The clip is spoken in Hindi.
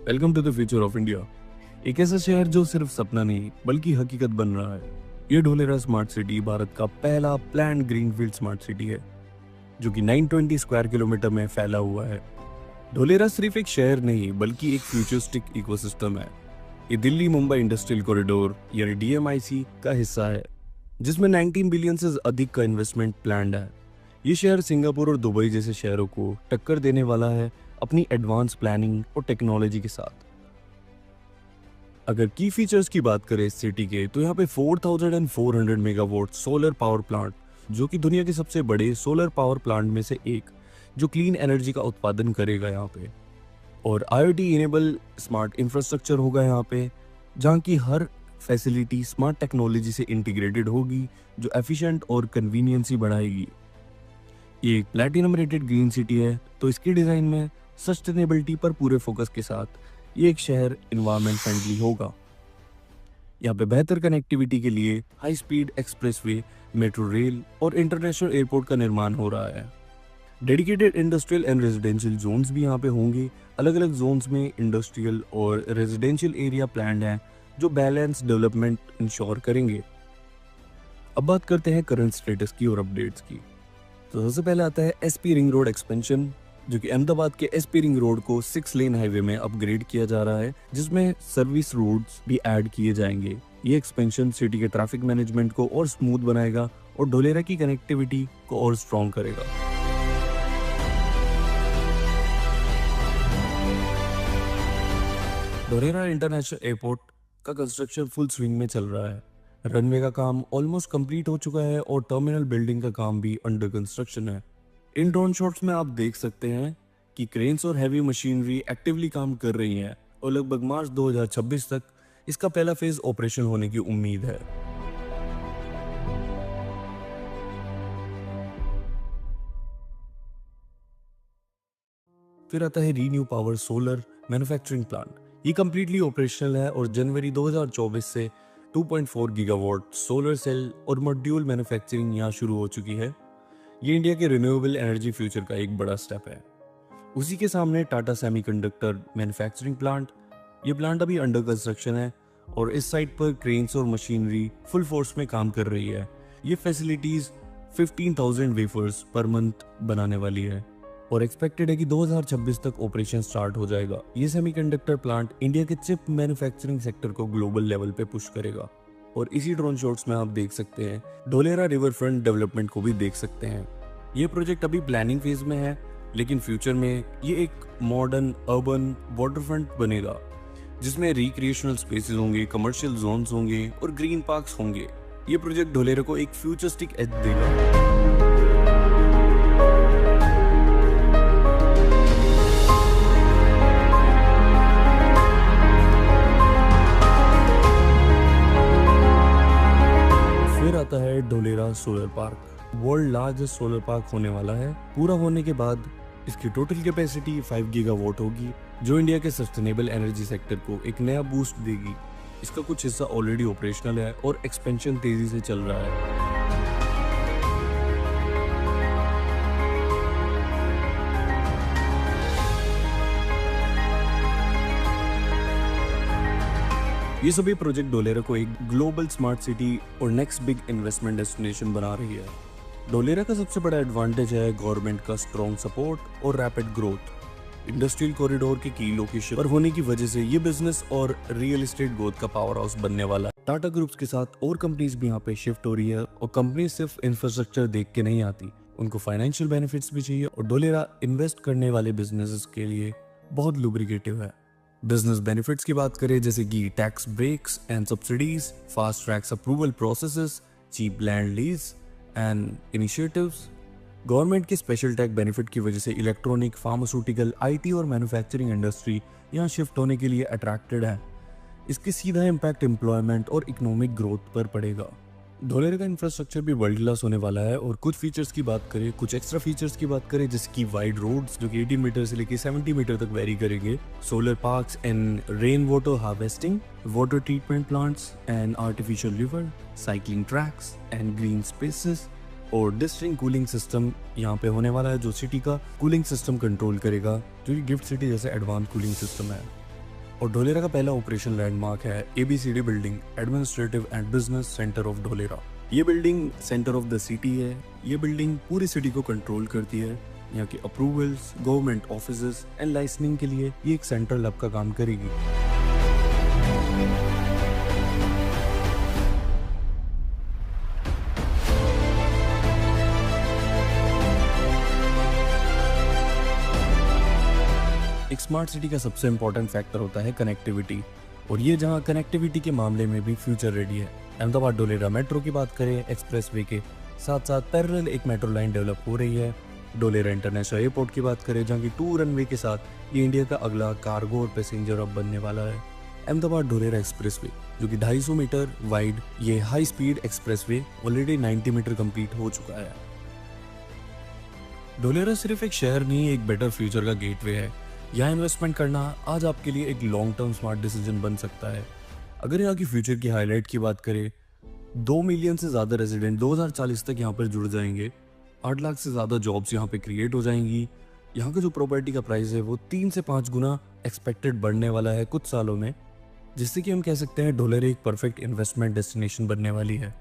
Welcome to the future of India. एक ऐसा शहर जो सिर्फ सपना नहीं बल्कि हकीकत बन रहा है। ये ढोलेरा स्मार्ट सिटी भारत का पहला प्लान्ड ग्रीनफील्ड स्मार्ट सिटी है जो कि 920 स्क्वायर किलोमीटर में फैला हुआ है। ढोलेरा सिर्फ एक शहर नहीं बल्कि एक फ्यूचरिस्टिक इकोसिस्टम है। ये दिल्ली मुंबई इंडस्ट्रियल कॉरिडोर यानी DMIC का हिस्सा है जिसमें 19 बिलियन से अधिक का इन्वेस्टमेंट प्लान्ड है। ये शहर सिंगापुर और दुबई जैसे शहरों को टक्कर देने वाला है अपनी एडवांस प्लानिंग और टेक्नोलॉजी के साथ। अगर की फीचर्स की बात करें इस सिटी के तो यहाँ पे 4400 मेगावाट सोलर पावर प्लांट जो कि दुनिया के सबसे बड़े सोलर पावर प्लांट में से एक जो क्लीन एनर्जी का उत्पादन करेगा यहाँ पे, और IoT इनेबल स्मार्ट इंफ्रास्ट्रक्चर होगा यहाँ पे जहाँ की हर फैसिलिटी स्मार्ट टेक्नोलॉजी से इंटीग्रेटेड होगी जो एफिशिएंट और कन्वीनियंसी बढ़ाएगी। ये एक प्लैटिनम रेटेड ग्रीन सिटी है तो इसकी डिजाइन में सस्टेनेबिलिटी पर पूरे फोकस के साथ ये एक शहर एनवायरनमेंट फ्रेंडली होगा। यहाँ पे बेहतर कनेक्टिविटी के लिए high speed expressway, metro rail और इंटरनेशनल एयरपोर्ट का निर्माण हो रहा है। Dedicated industrial and residential zones भी यहाँ पे होंगे। अलग अलग जोन्स में इंडस्ट्रियल और रेजिडेंशियल एरिया प्लान्ड हैं जो बैलेंस डेवलपमेंट इंश्योर करेंगे। अब बात करते हैं करंट स्टेटस की और अपडेट्स की। तो सबसे पहले आता है SP रिंग रोड एक्सपेंशन जो कि अहमदाबाद के SP रिंग रोड को 6 लेन हाईवे में अपग्रेड किया जा रहा है जिसमें सर्विस रोड्स भी ऐड किए जाएंगे। ये एक्सपेंशन सिटी के ट्रैफिक मैनेजमेंट को और स्मूथ बनाएगा और ढोलेरा की कनेक्टिविटी को और स्ट्रॉन्ग करेगा। ढोलेरा इंटरनेशनल एयरपोर्ट का कंस्ट्रक्शन फुल स्विंग में चल रहा है। रनवे का काम ऑलमोस्ट कंप्लीट हो चुका है और टर्मिनल बिल्डिंग का काम भी अंडर कंस्ट्रक्शन है। इन ड्रोन शॉट्स में आप देख सकते हैं कि क्रेन्स और हैवी मशीनरी एक्टिवली काम कर रही हैं और लगभग मार्च 2026 तक इसका पहला फेज ऑपरेशन होने की उम्मीद है। फिर आता है renew power solar manufacturing plant. ये कंप्लीटली ऑपरेशनल है और जनवरी 2024 से 2.4 गीगावाट सोलर सेल और मॉड्यूल मैन्युफैक्चरिंग यहाँ शुरू हो चुकी है। ये इंडिया के रिन्यूएबल एनर्जी फ्यूचर का एक बड़ा स्टेप है। उसी के सामने टाटा सेमीकंडक्टर मैन्युफैक्चरिंग प्लांट। ये प्लांट अभी अंडर कंस्ट्रक्शन है और इस साइट पर क्रेन्स और मशीनरी फुल फोर्स में काम कर रही है। ये फैसिलिटीज 15,000 वेफर्स पर मंथ बनाने वाली है और एक्सपेक्टेड है कि 2026 तक ऑपरेशन स्टार्ट हो जाएगा। ये सेमीकंडक्टर प्लांट इंडिया के चिप मैन्युफैक्चरिंग सेक्टर को ग्लोबल लेवल पे पुश करेगा। और इसी ड्रोन शॉट्स में आप देख सकते हैं ढोलेरा रिवर फ्रंट डेवलपमेंट को भी देख सकते हैं। ये प्रोजेक्ट अभी प्लानिंग फेज में है लेकिन फ्यूचर में ये एक मॉडर्न अर्बन वाटर फ्रंट बनेगा जिसमें रिक्रिएशनल स्पेसेस होंगे, कमर्शियल जोन्स होंगे और ग्रीन पार्क्स होंगे। ये प्रोजेक्ट ढोलेरा को एक फ्यूचरिस्टिक एज देगा। आता है Dholera solar park. World largest solar park होने वाला है। पूरा होने के बाद इसकी टोटल कैपेसिटी 5 गीगावाट होगी जो इंडिया के सस्टेनेबल एनर्जी सेक्टर को एक नया बूस्ट देगी। इसका कुछ हिस्सा ऑलरेडी ऑपरेशनल है और एक्सपेंशन तेजी से चल रहा है। ये सभी प्रोजेक्ट ढोलेरा को एक ग्लोबल स्मार्ट सिटी और नेक्स्ट बिग इन्वेस्टमेंट डेस्टिनेशन बना रही है। ढोलेरा का सबसे बड़ा एडवांटेज है गवर्नमेंट का स्ट्रॉन्ग सपोर्ट और रैपिड ग्रोथ। इंडस्ट्रियल कॉरिडोर की की लोकेशन पर होने की वजह से ये बिजनेस और रियल एस्टेट ग्रोथ का पावर हाउस बनने वाला है। टाटा ग्रुप्स के साथ और कंपनीज भी यहाँ पे शिफ्ट हो रही है और कंपनी सिर्फ इंफ्रास्ट्रक्चर देख के नहीं आती, उनको फाइनेंशियल बेनिफिट्स भी चाहिए और ढोलेरा इन्वेस्ट करने वाले बिजनेसेस के लिए बहुत लुब्रिकेटिव है। बिजनेस बेनिफिट्स की बात करें जैसे कि tax breaks and subsidies, fast tracks approval processes, cheap land lease and initiatives. Government के स्पेशल टैक्स बेनिफिट की वजह से इलेक्ट्रॉनिक, फार्मास्यूटिकल, IT और मैन्युफैक्चरिंग इंडस्ट्री यहाँ शिफ्ट होने के लिए अट्रैक्टेड है। इसके सीधा इम्पैक्ट एम्प्लॉयमेंट और इकोनॉमिक ग्रोथ पर पड़ेगा। ढोलेरा का इंफ्रास्ट्रक्चर भी वर्ल्ड क्लास होने वाला है और कुछ फीचर्स की बात करें, कुछ एक्स्ट्रा फीचर्स की बात करें जैसे कि वाइड रोड्स जो कि 18 मीटर से लेकर 70 मीटर तक वेरी करेंगे, solar parks and rain water harvesting, water treatment plants and artificial river, cycling tracks and green spaces और डिस्टिंक्ट कूलिंग सिस्टम यहाँ पे होने वाला है जो सिटी का कूलिंग सिस्टम कंट्रोल करेगा, जो कि गिफ्ट सिटी जैसे एडवांस कूलिंग सिस्टम है। और ढोलेरा का पहला ऑपरेशन लैंडमार्क है ABCD building, administrative and business centre of Dholera. ये building centre of the city है। ये बिल्डिंग पूरी सिटी को कंट्रोल करती है। यहाँ की approvals, government offices and licensing के लिए ये एक सेंट्रल हब का काम करेगी। एक स्मार्ट सिटी का सबसे इंपॉर्टेंट फैक्टर होता है कनेक्टिविटी, और ये जहाँ कनेक्टिविटी के मामले में भी फ्यूचर रेडी है। अहमदाबाद ढोलेरा मेट्रो की बात करें, एक्सप्रेसवे के साथ साथ पैरेलल एक मेट्रो लाइन डेवलप हो रही है। ढोलेरा इंटरनेशनल एयरपोर्ट की बात करें, जहाँ की 2 रनवे के साथ ये इंडिया का अगला कार्गो और पैसेंजर हब बनने वाला है। अहमदाबाद ढोलेरा एक्सप्रेसवे जो कि 250 मीटर वाइड ये high speed expressway already 90 meter complete हो चुका है। ढोलेरा सिर्फ एक शहर नहीं, एक बेटर फ्यूचर का गेटवे है। यहाँ इन्वेस्टमेंट करना आज आपके लिए एक लॉन्ग टर्म स्मार्ट डिसीजन बन सकता है। अगर यहाँ की फ्यूचर की हाईलाइट की बात करें, 2 मिलियन से ज़्यादा रेजिडेंट 2040 तक यहाँ पर जुड़ जाएंगे। 8 लाख से ज़्यादा जॉब्स यहाँ पे क्रिएट हो जाएंगी। यहाँ का जो प्रॉपर्टी का प्राइस है वो 3 से 5 गुना एक्सपेक्टेड बढ़ने वाला है कुछ सालों में, जिससे कि हम कह सकते हैं ढोलेरा एक परफेक्ट इन्वेस्टमेंट डेस्टिनेशन बनने वाली है।